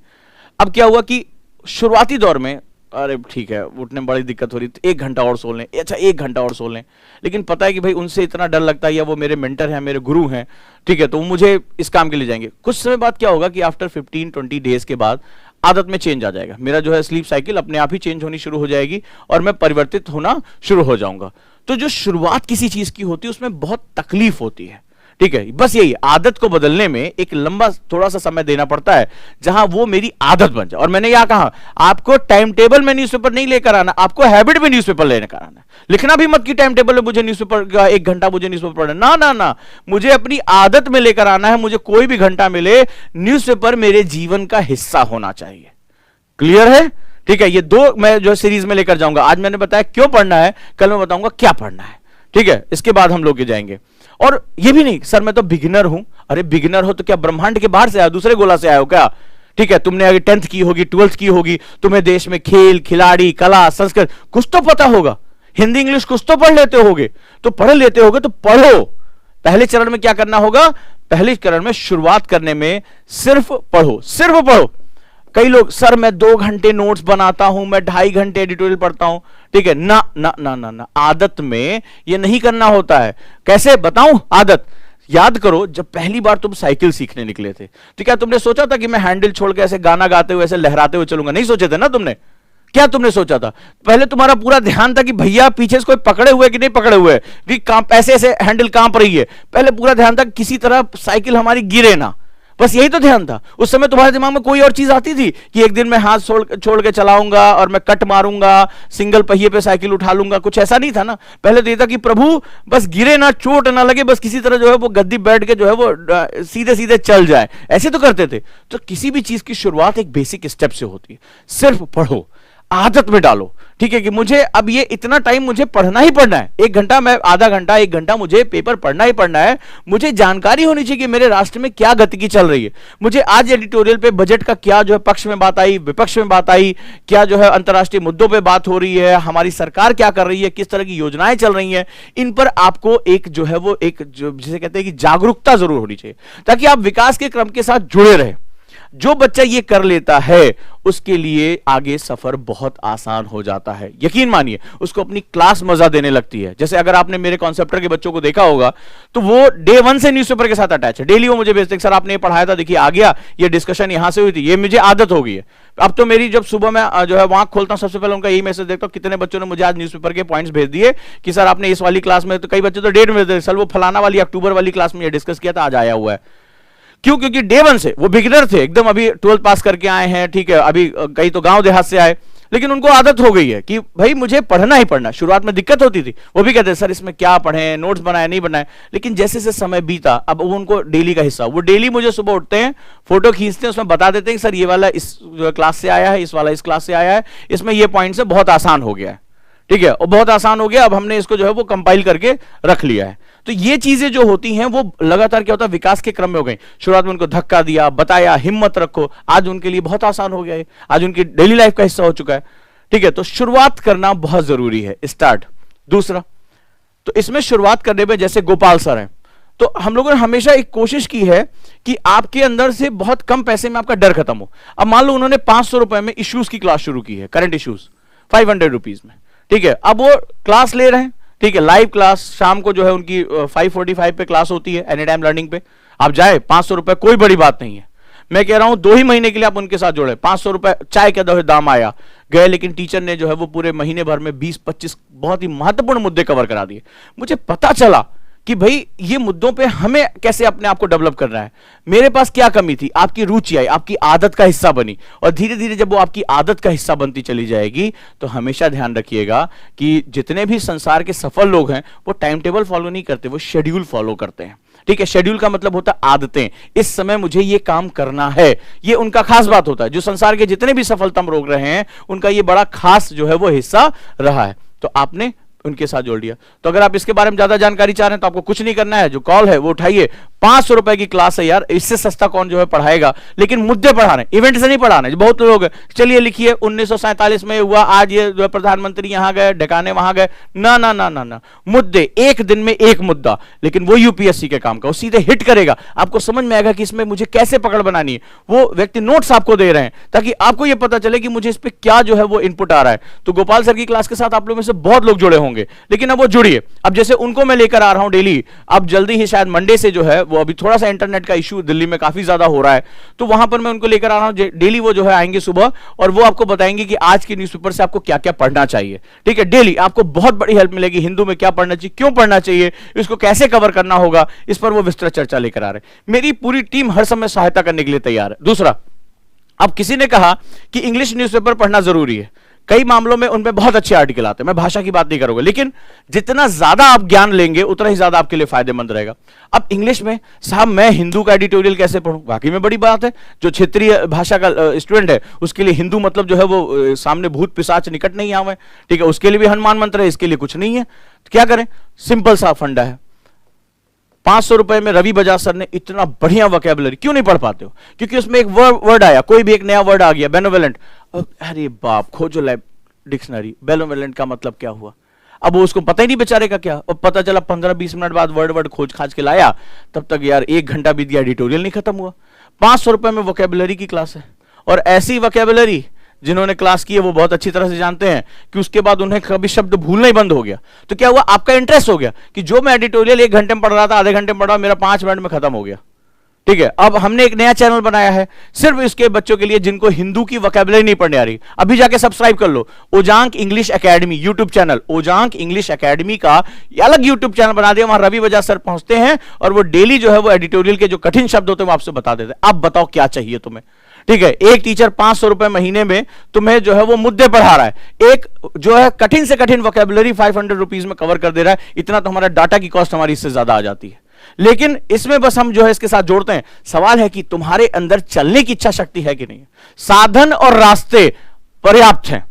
अब क्या हुआ कि शुरुआती दौर में, अरे ठीक है, उठने में बड़ी दिक्कत हो रही, तो 1 घंटा और सो लें, अच्छा 1 घंटा और सो लें। लेकिन पता है कि भाई उनसे इतना डर लगता है, या वो मेरे मेंटर हैं, मेरे गुरु हैं, ठीक है, तो वो मुझे इस काम के लिए जाएंगे। कुछ समय बाद क्या होगा कि आफ्टर 15-20 डेज के बाद आदत में चेंज आ जाएगा। मेरा जो है स्लीप साइकिल अपने आप ही चेंज होनी शुरू हो जाएगी और मैं परिवर्तित होना शुरू हो जाऊंगा। तो जो शुरुआत किसी चीज की होती है उसमें बहुत तकलीफ होती है, ठीक है, बस यही आदत को बदलने में एक लंबा थोड़ा सा समय देना पड़ता है जहां वो मेरी आदत बन जाए। और मैंने यह कहा आपको टाइम टेबल में न्यूज़पेपर नहीं लेकर आना, आपको हैबिट में न्यूज़पेपर लेकर आना। लिखना भी मत कि टाइम टेबल में मुझे न्यूज़पेपर का 1 घंटा मुझे न्यूज़पेपर पढ़ना, ना ना ना, मुझे अपनी आदत में लेकर आना है। मुझे कोई भी घंटा मिले, न्यूज़पेपर मेरे जीवन का हिस्सा होना चाहिए। क्लियर है? ठीक है, ये 2 मैं जो सीरीज में लेकर जाऊंगा। आज मैंने बताया क्यों पढ़ना है, कल मैं बताऊंगा क्या पढ़ना है। ठीक है, इसके बाद हम लोग जाएंगे। और ये भी नहीं सर मैं तो बिगिनर हूं। अरे बिगिनर हो तो क्या ब्रह्मांड के बाहर से आया, दूसरे गोला से आए हो क्या? ठीक है, तुमने अगर 10th की होगी, 12th की होगी, तुम्हें देश में खेल खिलाड़ी कला संस्कृत कुछ तो पता होगा, हिंदी इंग्लिश कुछ तो पढ़ लेते होगे, तो पढ़ लेते होगे तो पढ़ो। पहले चरण में क्या करना होगा? पहले चरण में शुरुआत करने में सिर्फ पढ़ो, सिर्फ पढ़ो। कई लोग सर मैं 2 घंटे नोट्स बनाता हूं, मैं 2.5 घंटे एडिटोरियल पढ़ता हूं। ठीक है, ना ना ना ना ना, आदत में ये नहीं करना होता है। कैसे बताऊं आदत? याद करो जब पहली बार तुम साइकिल सीखने निकले थे तो क्या तुमने सोचा था कि मैं हैंडल छोड़ के ऐसे गाना गाते हुए ऐसे लहराते हुए चलूंगा? नहीं सोचे थे ना तुमने। क्या तुमने सोचा था? पहले तुम्हारा पूरा ध्यान था कि भैया पीछे से कोई पकड़े हुए कि नहीं पकड़े हुए, ऐसे ऐसे हैंडल कांप रही है। पहले पूरा ध्यान था किसी तरह साइकिल हमारी गिरे ना, बस यही तो ध्यान था। उस समय तुम्हारे दिमाग में कोई और चीज आती थी कि एक दिन मैं हाथ छोड़ के चलाऊंगा और मैं कट मारूंगा, सिंगल पहिए पे साइकिल उठा लूंगा? कुछ ऐसा नहीं था ना। पहले तो ये था कि प्रभु बस गिरे ना, चोट ना लगे, बस किसी तरह जो है वो गद्दी बैठ के जो है वो सीधे सीधे चल जाए, ऐसे तो करते थे। तो किसी भी चीज की शुरुआत एक बेसिक स्टेप से होती है। सिर्फ पढ़ो, आदत में डालो। ठीक है कि मुझे अब ये इतना टाइम मुझे पढ़ना ही पढ़ना है, 1 घंटा मैं आधा घंटा 1 घंटा मुझे पेपर पढ़ना ही पढ़ना है। मुझे जानकारी होनी चाहिए कि मेरे राष्ट्र में क्या गतिविधि चल रही है। मुझे आज एडिटोरियल पे बजट का क्या जो है पक्ष में बात आई, विपक्ष में बात आई, क्या जो है अंतर्राष्ट्रीय मुद्दों पे बात हो रही है, हमारी सरकार क्या कर रही है, किस तरह की योजनाएं चल रही हैं, इन पर आपको एक जो है वो एक जो जिसे कहते हैं कि जागरूकता जरूर होनी चाहिए, ताकि आप विकास के क्रम के साथ जुड़े रहे। जो बच्चा ये कर लेता है उसके लिए आगे सफर बहुत आसान हो जाता है। यकीन मानिए उसको अपनी क्लास मजा देने लगती है। जैसे अगर आपने मेरे कॉन्सेप्टर के बच्चों को देखा होगा तो वो डे 1 से न्यूज़पेपर के साथ अटैच है। डेली वो मुझे भेजते हैं सर आपने ये पढ़ाया था, देखिए आ गया, ये डिस्कशन यहां से हुई थी, ये मुझे आदत हो गई है। अब तो मेरी जब सुबह मैं जो है वहां खोलता हूं सबसे पहले उनका यही मैसेज देखता हूं कितने बच्चों ने मुझे आज न्यूज़पेपर के पॉइंट्स भेज दिए कि सर आपने इस वाली क्लास में, तो कई बच्चे तो डेट में सर वो फलाना वाली अक्टूबर वाली क्लास में ये डिस्कस किया था, आज आया हुआ है। क्यों? क्योंकि डे 1 से वो बिगिनर थे एकदम, अभी 12th पास करके आए हैं। ठीक है, अभी कई तो गांव देहात से आए, लेकिन उनको आदत हो गई है कि भाई मुझे पढ़ना ही पढ़ना। शुरुआत में दिक्कत होती थी, वो भी कहते सर इसमें क्या पढ़ें, नोट्स बनाए नहीं बनाए, लेकिन जैसे जैसे समय बीता अब वो उनको डेली का हिस्सा। वो डेली मुझे सुबह उठते हैं, फोटो खींचते हैं, उसमें बता देते हैं कि सर ये वाला इस क्लास से आया है, इस वाला इस क्लास से आया है, इसमें ये पॉइंट से बहुत आसान हो गया है। ठीक है, और बहुत आसान हो गया, अब हमने इसको जो है वो कंपाइल करके रख लिया है। तो ये चीजें जो होती हैं वो लगातार क्या होता है विकास के क्रम में हो गई। शुरुआत में उनको धक्का दिया, बताया, हिम्मत रखो, आज उनके लिए बहुत आसान हो गया है, आज उनकी डेली लाइफ का हिस्सा हो चुका है। ठीक है, तो शुरुआत करना बहुत जरूरी है, स्टार्ट। दूसरा, तो इसमें शुरुआत करने में जैसे गोपाल सर हैं, तो हम लोगों ने हमेशा एक कोशिश की है कि आपके अंदर से बहुत कम पैसे में आपका डर खत्म हो। अब मान लो उन्होंने 500 रुपए में इश्यूज की क्लास शुरू की है, करंट इश्यूज 500 रुपीज में। ठीक है, अब वो क्लास ले रहे हैं, ठीक है, लाइव क्लास शाम को जो है उनकी 5:45 पे क्लास होती है एनी टाइम लर्निंग पे। आप जाए, 500 रुपए कोई बड़ी बात नहीं है। मैं कह रहा हूं 2 ही महीने के लिए आप उनके साथ जुड़े, 500 रुपए चाय का दाम आया गए, लेकिन टीचर ने जो है वो पूरे महीने भर में 20-25 बहुत ही महत्वपूर्ण मुद्दे कवर करा दिए। मुझे पता चला कि भाई ये मुद्दों पे हमें कैसे अपने आप को डेवलप करना है, मेरे पास क्या कमी थी, आपकी रुचि आई, आपकी आदत का हिस्सा बनी, और धीरे धीरे जब वो आपकी आदत का हिस्सा बनती चली जाएगी तो हमेशा ध्यान रखिएगा कि जितने भी संसार के सफल लोग हैं वो टाइम टेबल फॉलो नहीं करते, वो शेड्यूल फॉलो करते हैं। ठीक है, शेड्यूल का मतलब होता है आदतें, इस समय मुझे ये काम करना है, ये उनका खास बात होता है। जो संसार के जितने भी सफलतम लोग रहे हैं उनका ये बड़ा खास जो है वो हिस्सा रहा है, तो आपने उनके साथ जोड़ दिया। तो अगर आप इसके बारे में ज्यादा जानकारी चाह रहे हैं तो आपको कुछ नहीं करना है, जो कॉल है वो उठाइए, 500 रुपए की क्लास है यार, इससे सस्ता कौन जो है पढ़ाएगा, लेकिन मुद्दे पढ़ाने, इवेंट से नहीं पढ़ाने। बहुत लोग चलिए लिखिए 1947 में हुआ, आज ये जो प्रधानमंत्री यहां गए, ढकाने वहां गए, ना ना ना ना ना, मुद्दे, एक दिन में एक मुद्दा, लेकिन वो यूपीएससी के काम का, वो सीधे हिट करेगा, आपको समझ में आएगा कि इसमें मुझे कैसे पकड़ बनानी है। वो व्यक्ति नोट्स आपको दे रहे हैं ताकि आपको यह पता चले कि मुझे इस पर क्या जो है वो इनपुट आ रहा है। तो गोपाल सर की क्लास के साथ आप लोग में से बहुत लोग जुड़े होंगे। होंगे, लेकिन अब वो जुड़िए। अब जैसे उनको मैं लेकर आ रहा हूं डेली, अब जल्दी ही शायद मंडे से जो है वो, अभी थोड़ा सा इंटरनेट का इश्यू दिल्ली में काफी ज्यादा हो रहा है, तो वहां पर मैं उनको लेकर आ रहा हूं डेली। वो जो है आएंगे सुबह और वो आपको बताएंगे कि आज के न्यूज़पेपर से आपको क्या क्या पढ़ना चाहिए। ठीक है, डेली आपको बहुत बड़ी हेल्प मिलेगी। हिंदू में क्या पढ़ना चाहिए, क्यों पढ़ना चाहिए, इसको कैसे कवर करना होगा, इस पर वो विस्तृत चर्चा लेकर आ रहे हैं। मेरी पूरी टीम हर समय सहायता करने के लिए तैयार है। दूसरा, अब किसी ने कहा कि इंग्लिश न्यूज़पेपर पढ़ना जरूरी है, कई मामलों में उनमें बहुत अच्छे आर्टिकल आते हैं, मैं भाषा की बात नहीं करूंगा, लेकिन जितना ज्यादा आप ज्ञान लेंगे उतना ही ज्यादा आपके लिए फायदेमंद रहेगा। अब इंग्लिश में साहब मैं हिंदू का एडिटोरियल कैसे पढूं, वाकई में बड़ी बात है। जो क्षेत्रीय भाषा का स्टूडेंट है उसके लिए हिंदू मतलब जो है वो सामने भूत पिशाच निकट नहीं आवे, ठीक है, उसके लिए भी हनुमान मंत्र है, इसके लिए कुछ नहीं है। तो क्या करें, सिंपल सा फंडा है। 500 रुपए में रवि बजाज सर ने इतना बढ़िया वोकैबुलरी, क्यों नहीं पढ़ पाते हो, क्योंकि उसमें एक वर्ड आया, कोई भी एक नया वर्ड आ गया, बेनोवेलेंट, अरे बाप खोजो लैब डिक्शनरी, बेनोवेलेंट का मतलब क्या हुआ, अब वो उसको पता ही नहीं बेचारे का क्या, और पता चला 15-20 मिनट बाद वर्ड खोज खाज के लाया, तब तक यार 1 घंटा बीत गया, एडिटोरियल नहीं खत्म हुआ। 500 रुपए में वोकैबुलरी की क्लास है, और ऐसी वोकैबुलरी जिन्होंने क्लास की है वो बहुत अच्छी तरह से जानते हैं कि उसके बाद उन्हें कभी शब्द भूलना ही बंद हो गया। तो क्या हुआ, आपका इंटरेस्ट हो गया कि जो मैं एडिटोरियल 1 घंटे में पढ़ रहा था, आधे घंटे में पढ़ रहा, मेरा 5 मिनट में खत्म हो गया। ठीक है, अब हमने एक नया चैनल बनाया है सिर्फ इसके बच्चों के लिए जिनको हिंदू की वोकैबुलरी नहीं पढ़ने आ रही। अभी जाके सब्सक्राइब कर लो, Ojaank English academy YouTube channel, Ojaank English academy का अलग यूट्यूब चैनल बना दिया, वहां रवि बजाज सर पहुंचते हैं और वो डेली जो है वो एडिटोरियल के जो कठिन शब्द होते हैं वो आपसे बता देते हैं। अब बताओ क्या चाहिए तुम्हें। ठीक है, एक टीचर 500 रुपए महीने में तुम्हें जो है वो मुद्दे पढ़ा रहा है, एक जो है कठिन से कठिन वोकैबुलरी 500 रुपीज में कवर कर दे रहा है। इतना तो हमारा डाटा की कॉस्ट हमारी इससे ज्यादा आ जाती है, लेकिन इसमें बस हम जो है इसके साथ जोड़ते हैं। सवाल है कि तुम्हारे अंदर चलने की इच्छा शक्ति है कि नहीं, साधन और रास्ते पर्याप्त हैं,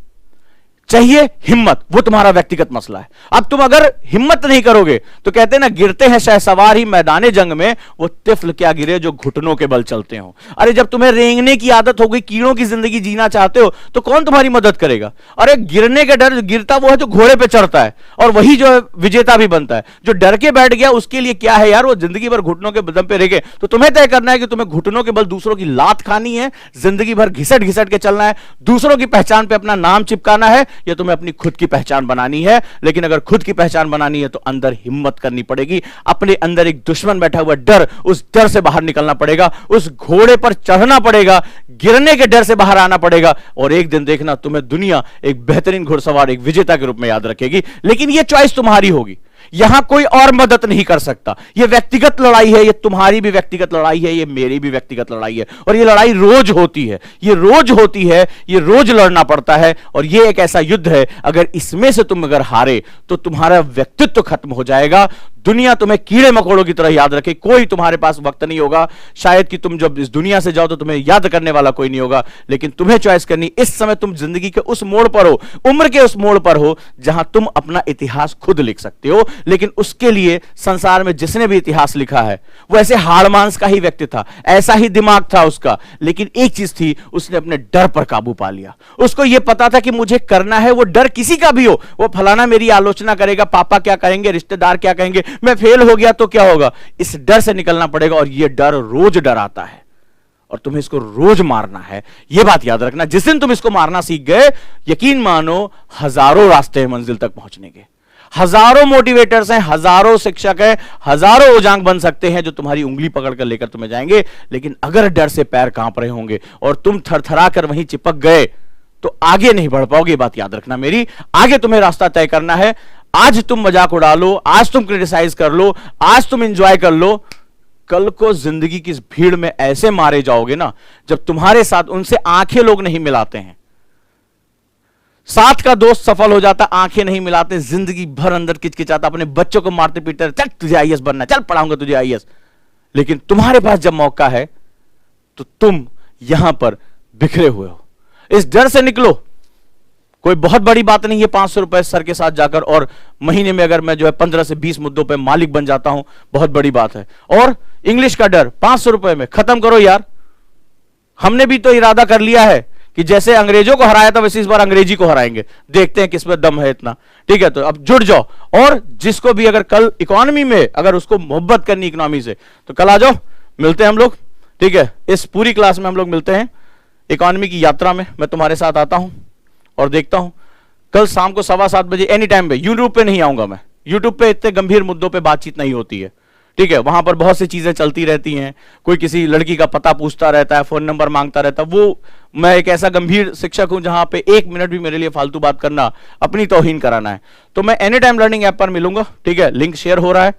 चाहिए हिम्मत, वो तुम्हारा व्यक्तिगत मसला है। अब तुम अगर हिम्मत नहीं करोगे तो कहते हैं ना, गिरते हैं शहसवार ही मैदाने जंग में, वो तिफल क्या गिरे जो घुटनों के बल चलते हो। अरे जब तुम्हें रेंगने की आदत हो गई, कीड़ों की जिंदगी जीना चाहते हो, तो कौन तुम्हारी मदद करेगा। अरे गिरने के डर, गिरता वो है जो घोड़े पे चढ़ता है, और वही जो है विजेता भी बनता है। जो डर के बैठ गया उसके लिए क्या है यार, वो जिंदगी भर घुटनों के दम पे रह गए। तो तुम्हें तय करना है कि तुम्हें घुटनों के बल दूसरों की लात खानी है, जिंदगी भर घिसट घिसट के चलना है, दूसरों की पहचान पे अपना नाम चिपकाना है, या तुम्हें अपनी खुद की पहचान बनानी है। लेकिन अगर खुद की पहचान बनानी है तो अंदर हिम्मत करनी पड़ेगी। अपने अंदर एक दुश्मन बैठा हुआ डर, उस डर से बाहर निकलना पड़ेगा, उस घोड़े पर चढ़ना पड़ेगा, गिरने के डर से बाहर आना पड़ेगा, और एक दिन देखना तुम्हें दुनिया एक बेहतरीन घुड़सवार, एक विजेता के रूप में याद रखेगी। लेकिन यह चॉइस तुम्हारी होगी, यहां कोई और मदद नहीं कर सकता। यह व्यक्तिगत लड़ाई है, यह तुम्हारी भी व्यक्तिगत लड़ाई है, यह मेरी भी व्यक्तिगत लड़ाई है, और यह लड़ाई रोज होती है, यह रोज होती है, यह रोज लड़ना पड़ता है। और यह एक ऐसा युद्ध है, अगर इसमें से तुम अगर हारे तो तुम्हारा व्यक्तित्व खत्म हो जाएगा, दुनिया तुम्हें कीड़े मकोड़ों की तरह याद रखे, कोई तुम्हारे पास वक्त नहीं होगा। शायद कि तुम जब इस दुनिया से जाओ तो तुम्हें याद करने वाला कोई नहीं होगा, लेकिन तुम्हें चॉइस करनी। इस समय तुम जिंदगी के उस मोड़ पर हो, उम्र के उस मोड़ पर हो जहां तुम अपना इतिहास खुद लिख सकते हो। लेकिन उसके लिए संसार में जिसने भी इतिहास लिखा है वो ऐसे हाड़ मांस का ही व्यक्ति था, ऐसा ही दिमाग था उसका, लेकिन एक चीज थी, उसने अपने डर पर काबू पा लिया। उसको यह पता था कि मुझे करना है, वो डर किसी का भी हो, वो फलाना मेरी आलोचना करेगा, पापा क्या कहेंगे, रिश्तेदार क्या कहेंगे, मैं फेल हो गया तो क्या होगा, इस डर से निकलना पड़ेगा। और यह डर रोज डराता है और तुम्हें इसको रोज मारना है, यह बात याद रखना। जिस दिन तुम इसको मारना सीख गए, यकीन मानो हजारों रास्ते हैं मंजिल तक पहुंचने के, हजारों मोटिवेटर्स हैं, हजारों शिक्षक हैं, हजारों ओजांक बन सकते हैं जो तुम्हारी उंगली पकड़कर लेकर तुम्हें जाएंगे। लेकिन अगर डर से पैर कांप रहे होंगे और तुम थरथरा कर वहीं चिपक गए तो आगे नहीं बढ़ पाओगे। बात याद रखना मेरी, आगे तुम्हें रास्ता तय करना है। आज तुम मजाक उड़ा लो, आज तुम क्रिटिसाइज कर लो, आज तुम एंजॉय कर लो, कल को जिंदगी की इस भीड़ में ऐसे मारे जाओगे ना, जब तुम्हारे साथ उनसे आंखें लोग नहीं मिलाते हैं। साथ का दोस्त सफल हो जाता, आंखें नहीं मिलाते, जिंदगी भर अंदर किचकिचाता, अपने बच्चों को मारते पीटते, चल तुझे आईएएस बनना, चल पढ़ाऊंगा तुझे आईएएस। लेकिन तुम्हारे पास जब मौका है तो तुम यहां पर बिखरे हुए हो। इस डर से निकलो। कोई बहुत बड़ी बात नहीं है 500 रुपए सर के साथ जाकर, और महीने में अगर मैं जो है 15 से 20 मुद्दों पे मालिक बन जाता हूं, बहुत बड़ी बात है। और इंग्लिश का डर 500 रुपए में खत्म करो यार। हमने भी तो इरादा कर लिया है कि जैसे अंग्रेजों को हराया था वैसे इस बार अंग्रेजी को हराएंगे, देखते हैं किसमें दम है इतना। ठीक है, तो अब जुड़ जाओ। और जिसको भी अगर कल इकोनॉमी में अगर उसको मोहब्बत करनी इकोनॉमी से, तो कल आ जाओ, मिलते हैं हम लोग। ठीक है, इस पूरी क्लास में हम लोग मिलते हैं। इकोनॉमी की यात्रा में मैं तुम्हारे साथ आता हूं और देखता हूं कल शाम को 7:15 बजे एनी टाइम पे। यूट्यूब पे नहीं आऊंगा मैं, यूट्यूब पे इतने गंभीर मुद्दों पे बातचीत नहीं होती है, ठीक है। वहां पर बहुत सी चीजें चलती रहती हैं, कोई किसी लड़की का पता पूछता रहता है, फोन नंबर मांगता रहता है। वो मैं एक ऐसा गंभीर शिक्षक हूं जहां पे 1 मिनट भी मेरे लिए फालतू बात करना अपनी तौहीन कराना है। तो मैं एनी टाइम लर्निंग ऐप पर मिलूंगा, ठीक है। लिंक शेयर हो रहा है,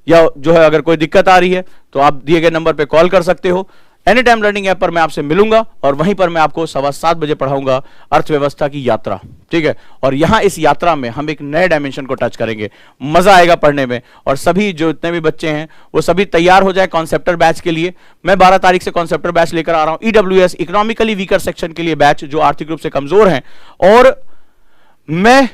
या जो है अगर कोई दिक्कत आ रही है तो आप दिए गए नंबर पे कॉल कर सकते हो। एनी टाइम लर्निंग ऐप पर मैं आपसे मिलूंगा और वहीं पर मैं आपको 7:15 बजे पढ़ाऊंगा अर्थव्यवस्था की यात्रा, ठीक है। और यहां इस यात्रा में हम एक नए डायमेंशन को टच करेंगे, मजा आएगा पढ़ने में। और सभी जो इतने भी बच्चे हैं वो सभी तैयार हो जाए कॉन्सेप्टर बैच के लिए। मैं 12 तारीख से कॉन्सेप्टर बैच लेकर आ रहा हूं, ईडब्ल्यूएस इकोनॉमिकली वीकर सेक्शन के लिए बैच, जो आर्थिक रूप से कमजोर हैं। और मैं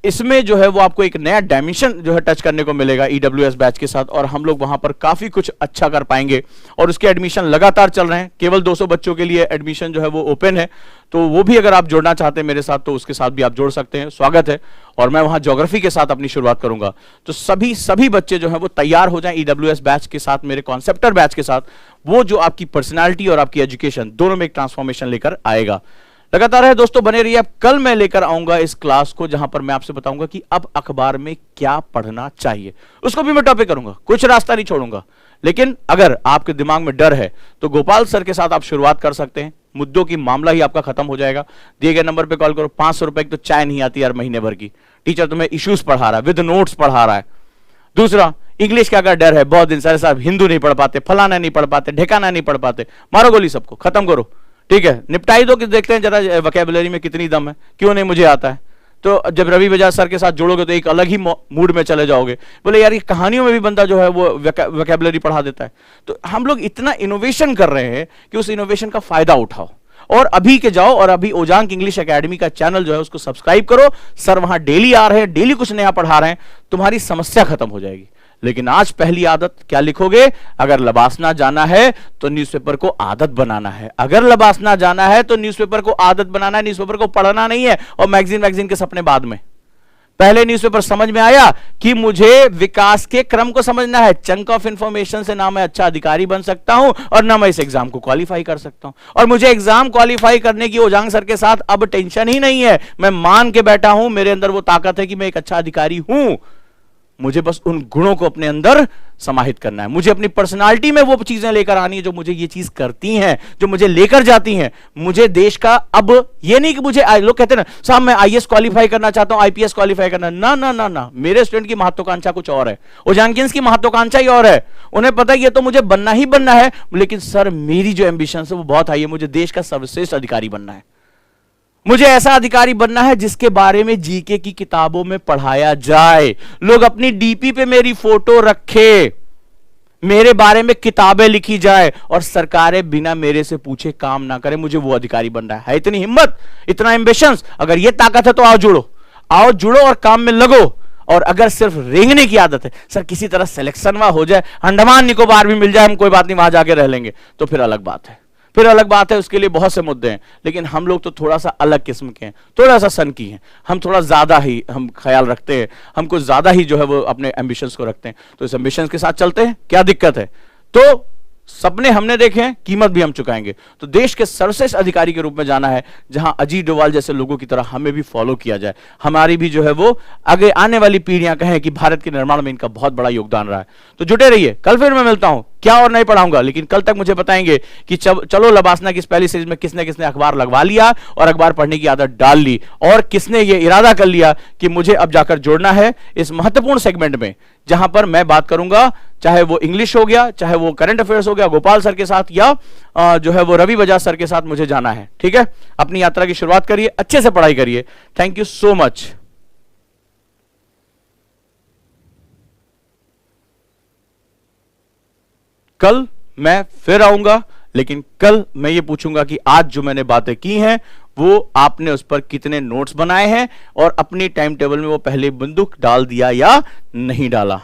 इसमें जो है वो आपको एक नया डायमेंशन जो है टच करने को मिलेगा ईडब्ल्यूएस बैच के साथ, और हम लोग वहां पर काफी कुछ अच्छा कर पाएंगे। और उसके एडमिशन लगातार चल रहे हैं, केवल 200 बच्चों के लिए एडमिशन जो है वो ओपन है। तो वो भी अगर आप जुड़ना चाहते हैं मेरे साथ तो उसके साथ भी आप जुड़ सकते हैं, स्वागत है। और मैं वहां ज्योग्राफी के साथ अपनी शुरुआत करूंगा। तो सभी बच्चे जो है वो तैयार हो जाएं ईडब्ल्यूएस बैच के साथ, मेरे कॉन्सेप्टर बैच के साथ। वो जो आपकी पर्सनैलिटी और आपकी एजुकेशन दोनों में एक ट्रांसफॉर्मेशन लेकर आएगा। लगातार है दोस्तों, बने रहिए। अब कल मैं लेकर आऊंगा इस क्लास को जहां पर मैं आपसे बताऊंगा कि अब अखबार में क्या पढ़ना चाहिए, उसको भी मैं टॉपिक करूंगा, कुछ रास्ता नहीं छोड़ूंगा। लेकिन अगर आपके दिमाग में डर है तो गोपाल सर के साथ आप शुरुआत कर सकते हैं, मुद्दों की मामला ही आपका खत्म हो जाएगा। दिए गए नंबर पर कॉल करो। 500 रुपए की तो चाय नहीं आती यार महीने भर की, टीचर तुम्हें इश्यूज पढ़ा रहा है, विद नोट्स पढ़ा रहा है। दूसरा, इंग्लिश का अगर डर है, बहुत दिन से साहब हिंदू नहीं पढ़ पाते, फलाना नहीं पढ़ पाते, ढेकाना नहीं पढ़ पाते, मारो गोली सबको, खत्म करो, ठीक है। निपटाई दो कि देखते हैं जरा वोकैबुलरी में कितनी दम है, क्यों नहीं मुझे आता है। तो जब रवि बजाज सर के साथ जुड़ोगे तो एक अलग ही मूड में चले जाओगे, बोले यार ये कहानियों में भी बंदा जो है वो वोकैबुलरी पढ़ा देता है। तो हम लोग इतना इनोवेशन कर रहे हैं कि उस इनोवेशन का फायदा उठाओ, और अभी के जाओ और अभी ओजांक इंग्लिश एकेडमी का चैनल जो है उसको सब्सक्राइब करो। सर वहां डेली आ रहे हैं, डेली कुछ नया पढ़ा रहे हैं, तुम्हारी समस्या खत्म हो जाएगी। लेकिन आज पहली आदत क्या लिखोगे? अगर लबासना जाना है तो न्यूज़पेपर को आदत बनाना है। अगर लबासना जाना है तो न्यूज़पेपर को आदत बनाना है, न्यूज़पेपर को पढ़ना नहीं है। और मैगजीन के सपने बाद में, पहले न्यूज़पेपर समझ में आया कि मुझे विकास के क्रम को समझना है। चंक ऑफ इंफॉर्मेशन से ना मैं अच्छा अधिकारी बन सकता हूं और ना मैं इस एग्जाम को क्वालिफाई कर सकता हूं। और मुझे एग्जाम क्वालिफाई करने की ओजांग सर के साथ अब टेंशन ही नहीं है। मैं मान के बैठा हूं, मेरे अंदर वो ताकत है कि मैं एक अच्छा अधिकारी हूं। मुझे बस उन गुणों को अपने अंदर समाहित करना है। मुझे अपनी पर्सनालिटी में वो चीजें लेकर आनी है जो मुझे ये चीज करती हैं, जो मुझे लेकर जाती हैं। मुझे देश का, अब ये नहीं कि मुझे, लोग कहते हैं ना साहब मैं आईएएस क्वालिफाई करना चाहता हूं, आईपीएस क्वालिफाई करना, ना ना ना ना। मेरे स्टूडेंट की महत्वाकांक्षा कुछ और है, ओजांकियंस की महत्वाकांक्षा ही और है। उन्हें पता है ये तो मुझे बनना ही बनना है, लेकिन सर मेरी जो एंबिशन है वो बहुत हाई है, मुझे देश का सर्वश्रेष्ठ अधिकारी बनना है। मुझे ऐसा अधिकारी बनना है जिसके बारे में जीके की किताबों में पढ़ाया जाए, लोग अपनी डीपी पे मेरी फोटो रखे, मेरे बारे में किताबें लिखी जाए और सरकारें बिना मेरे से पूछे काम ना करें। मुझे वो अधिकारी बनना है। इतनी हिम्मत, इतना एम्बिशंस, अगर ये ताकत है तो आओ जुड़ो, आओ जुड़ो और काम में लगो। और अगर सिर्फ रेंगने की आदत है, सर किसी तरह सिलेक्शन वहां हो जाए, अंडमान निकोबार भी मिल जाए, हम कोई बात नहीं वहां जाके रह लेंगे, तो फिर अलग बात है, फिर अलग बात है। उसके लिए बहुत से मुद्दे हैं। लेकिन हम लोग तो थोड़ा सा अलग किस्म के हैं, थोड़ा सा सनकी हैं, हम थोड़ा ज्यादा ही हम ख्याल रखते हैं, हम कुछ ज्यादा ही जो है वो अपने एम्बिशंस को रखते हैं। तो इस एम्बिशंस के साथ चलते हैं, क्या दिक्कत है? तो सपने हमने देखे हैं, कीमत भी हम चुकाएंगे। तो देश के सर्वश्रेष्ठ अधिकारी के रूप में जाना है, जहां अजीत डोभाल जैसे लोगों की तरह हमें भी फॉलो किया जाए, हमारी भी जो है वो आगे आने वाली पीढ़ियां कहें कि भारत के निर्माण में इनका बहुत बड़ा योगदान रहा है। तो जुटे रहिए, कल फिर मैं मिलता हूं। क्या और नहीं पढ़ाऊंगा, लेकिन कल तक मुझे बताएंगे कि चलो लबासना की इस पहली सीरीज में किसने किसने अखबार लगवा लिया और अखबार पढ़ने की आदत डाल ली, और किसने ये इरादा कर लिया कि मुझे अब जाकर जुड़ना है इस महत्वपूर्ण सेगमेंट में, जहां पर मैं बात करूंगा, चाहे वो इंग्लिश हो गया, चाहे वो करंट अफेयर्स हो गया गोपाल सर के साथ, या जो है वो रवि बजाज सर के साथ मुझे जाना है। ठीक है, अपनी यात्रा की शुरुआत करिए, अच्छे से पढ़ाई करिए। Thank you so much. कल मैं फिर आऊंगा, लेकिन कल मैं ये पूछूंगा कि आज जो मैंने बातें की हैं वो आपने उस पर कितने नोट्स बनाए हैं और अपनी टाइम टेबल में वो पहले बंदूक डाल दिया या नहीं डाला।